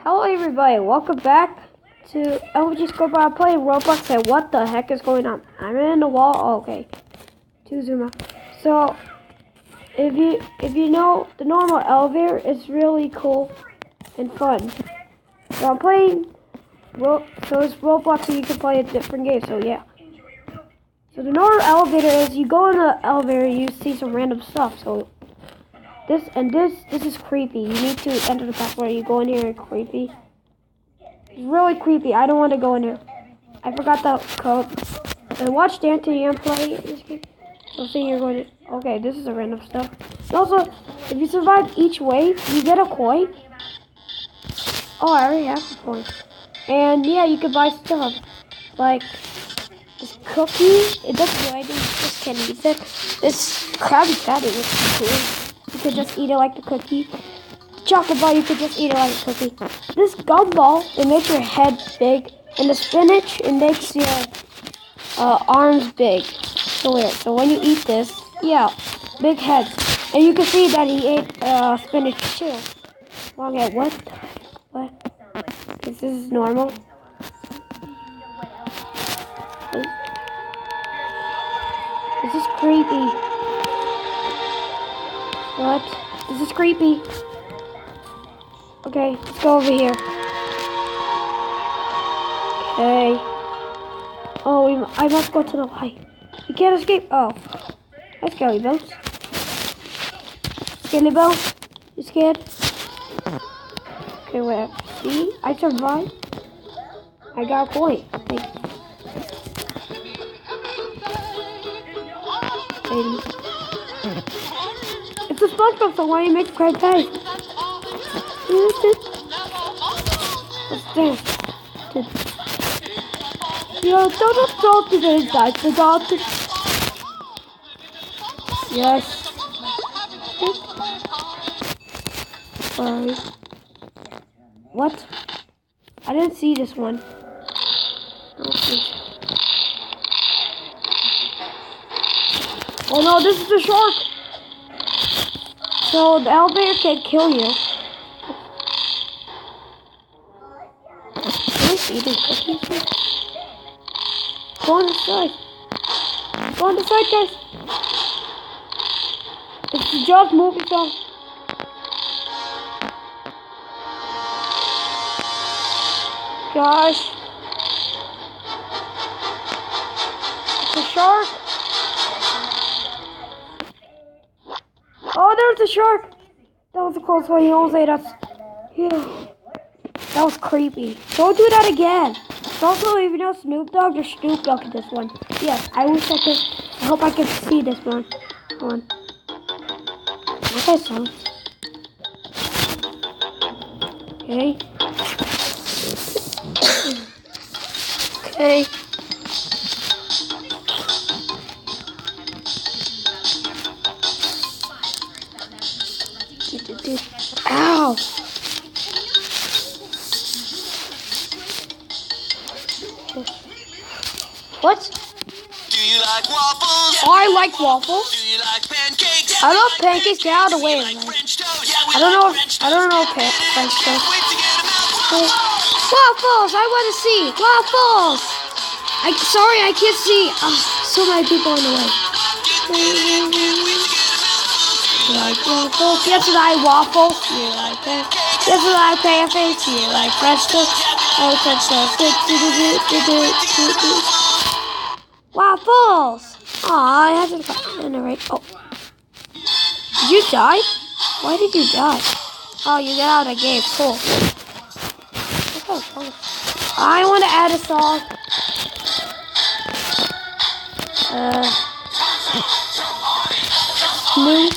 Hello everybody, welcome back to LG Scope. I'm playing Roadblox and what the heck is going on? I'm in the wall. Oh, okay. To zoom out. So if you know the normal elevator is really cool and fun. So I'm playing so it's Roadblox and you can play a different game, so yeah. So the normal elevator is you go in the elevator and you see some random stuff. So this is creepy. You need to enter the password. You go in here and creepy. It's really creepy. I don't want to go in here. I forgot the code. And watch Dante and play this game. So see you're going to. Okay, this is a random stuff. And also, if you survive each wave, you get a coin. Oh, I already have the coin. And yeah, you can buy stuff like this cookie. It doesn't do anything. Just can't eat it. This Krabby Patty is cool. You could just eat it like the cookie. Chocolate ball, you could just eat it like a cookie. This gumball, it makes your head big. And the spinach, it makes your arms big. So weird. So when you eat this, yeah, big heads. And you can see that he ate spinach too. Long head. What? What? This is normal. This is creepy. What? This is creepy. Okay, let's go over here. Okay. Oh, I must go to the light. You can't escape. Oh. Hi, Skelly Bells. Skelly Bells? You scared? Okay, wait. See? I survived. I got a point. It's a SpongeBob, so why do you make Krabby Patty? Let's dance. Yo, don't talk to these guys. The doctor. Yes. Sorry. What? I didn't see this one. Oh no, this is the shark. So the elevator can kill you. Eating cookies here? Go on the side. Go on the side, guys. It's the Jaws movie song. Gosh. It's a shark. Oh, there's a shark. That was a close one. He almost ate us. Yeah. That was creepy. Don't do that again. Also, if you know Snoop Dogg, there's Snoop Dogg in this one. Yes, I wish I could. I hope I can see this one. Come on. Okay, so. Okay. Okay. Ow! What? Do you like waffles? Oh, I like waffles. Do you like pancakes? I love pancakes. Get out of the way. I don't know. French toast. Waffles. I want to see waffles. Sorry, I can't see. So many people in the way. You like waffles? Yes, I like waffles. You like that? Yes, I like pancakes. You like French toast? Oh, French toast. Waffles! Aw, I haven't gotten it right. Oh. Did you die? Why did you die? Oh, you got out of the game. Cool. I want to add a song. Snoop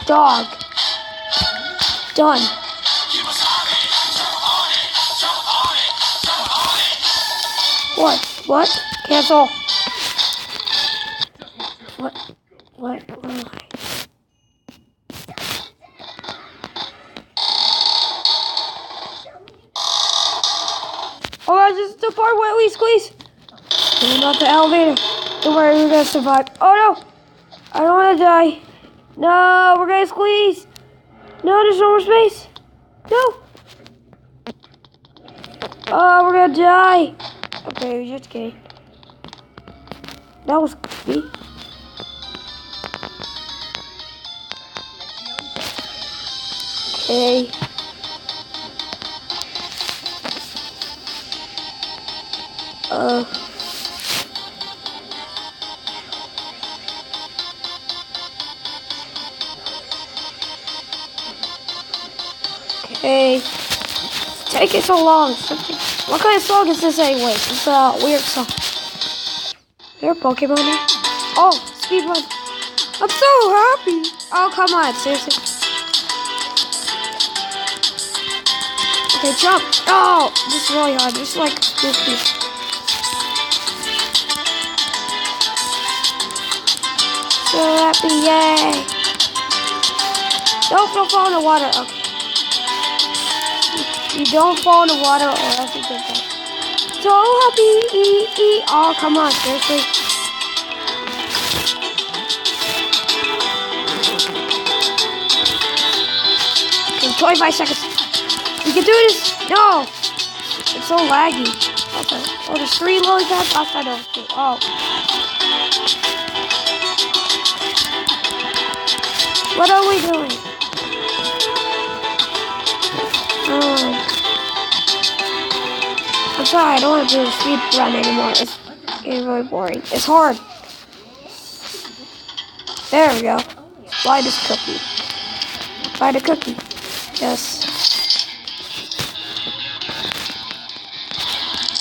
Dog. Done. What? Cancel. What am I? Oh guys, this is the part where we squeeze. Going off the elevator. Don't worry, we're gonna survive. Oh no! I don't wanna die. No, we're gonna squeeze. No, there's no more space. No! Oh, we're gonna die! Okay, you're just kidding. That was creepy. Okay. Okay. It's taking so long. What kind of song is this anyway? It's a weird song. Is there a Pokemon here? Oh, speed run. I'm so happy. Oh, come on. Seriously. Okay, jump. Oh, this is really hard. This is like Snoop. So happy, yay. Don't fall in the water. Okay. You don't fall in the water or else you get that. So happy. Oh, come on, seriously. Okay, 25 seconds. We can do this. No. It's so laggy. Okay. Oh, there's 3 lily pads outside of it. Oh. What are we doing? I'm sorry, I don't want to do a speed run anymore. It's getting really boring. It's hard. There we go. Buy this cookie. Buy the cookie. Yes.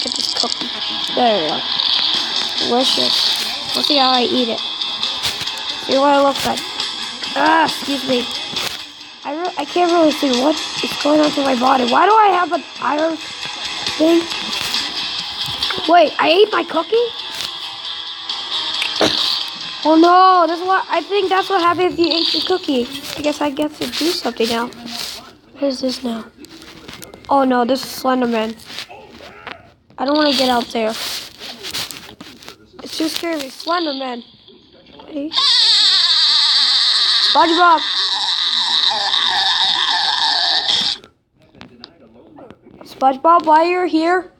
Get this cookie. There we go. Delicious. Let's see how I eat it. See what it looks like. Ah, excuse me. I can't really see what is going on to my body. Why do I have an iron thing? Wait, I ate my cookie? Oh no, I think that's what happened if you ate the cookie. I guess I get to do something now. What is this now? Oh no, this is Slenderman. I don't want to get out there. It's too scary. Slenderman. Hey. SpongeBob. SpongeBob, why you're here?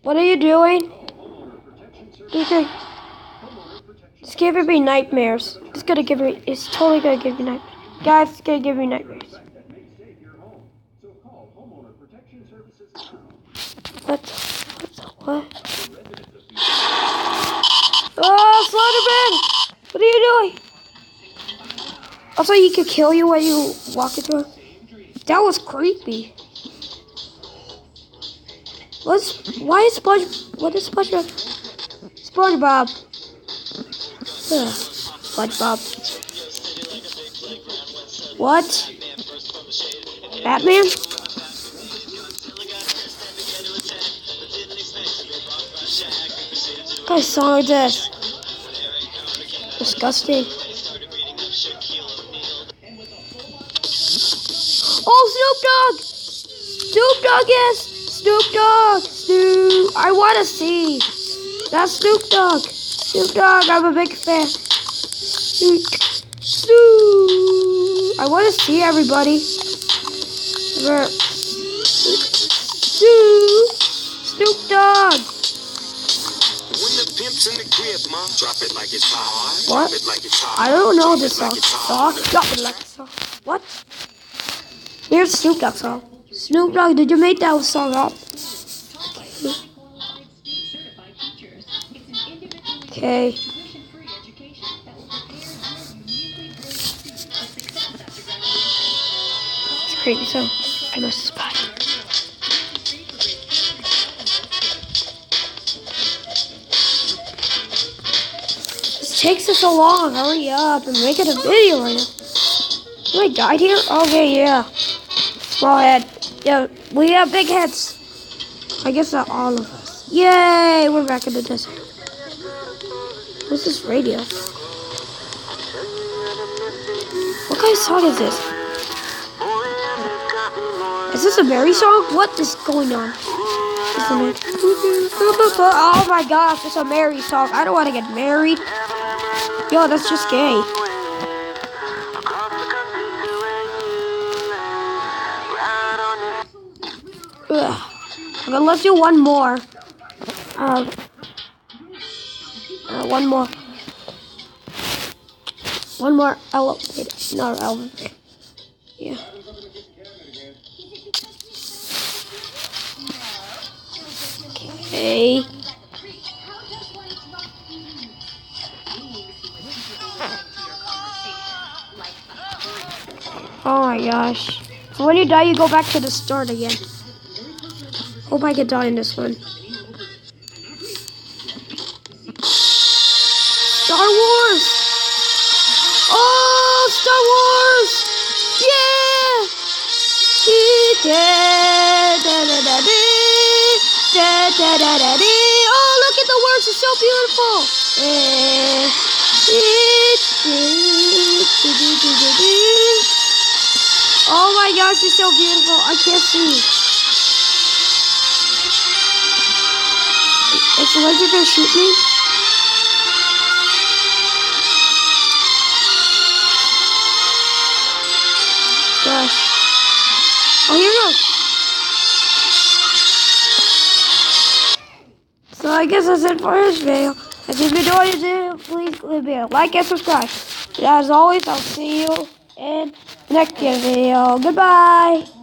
What are you doing? Okay. It's giving me nightmares. It's totally gonna give me nightmares. Guys, it's gonna give me nightmares. What? Oh, Slenderman! What are you doing? Also, he could kill you when you walk into him. That was creepy. What is SpongeBob? SpongeBob. Ugh, SpongeBob. What? Batman? What kind of song is this? Disgusting. Oh, Snoop Dogg! Snoop Dogg, yes! Snoop Dogg! Snoop! I want to see! That's Snoop Dogg! Snoop Dogg, I'm a big fan. Snoop! Snoop! I want to see everybody. Snoop! Snoop Dogg! When the pimp's in the crib, ma, drop it like it's hot. What? Drop it like it's hot. I don't know this song. Drop it like it's hot. What? Here's Snoop Dogg song. Snoop Dogg, did you make that song up? Okay. It's a creepy song. I must spot it. This takes us so long. Hurry up and make it a video right now. Have I died here? Okay, yeah. Small head. Yeah, we have big heads. I guess not all of us. Yay! We're back in the desert. What's this radio? What kind of song is this? Is this a Mary song? What is going on? Oh my gosh, it's a Mary song. I don't want to get married. Yo, that's just gay. Ugh. Okay, let's do one more. One more. One more elevator. Not elevator. Yeah. Okay. Oh my gosh. So when you die, you go back to the start again. Hope I get die in this one. Star Wars! Oh, Star Wars! Yeah! Oh, look at the words, it's so beautiful! Oh my gosh, it's so beautiful. I can't see. Is the laser gonna shoot me? Gosh. Oh, here we go. So I guess that's it for this video. If you enjoyed this video, please leave me a like and subscribe. And as always, I'll see you in the next video. Goodbye.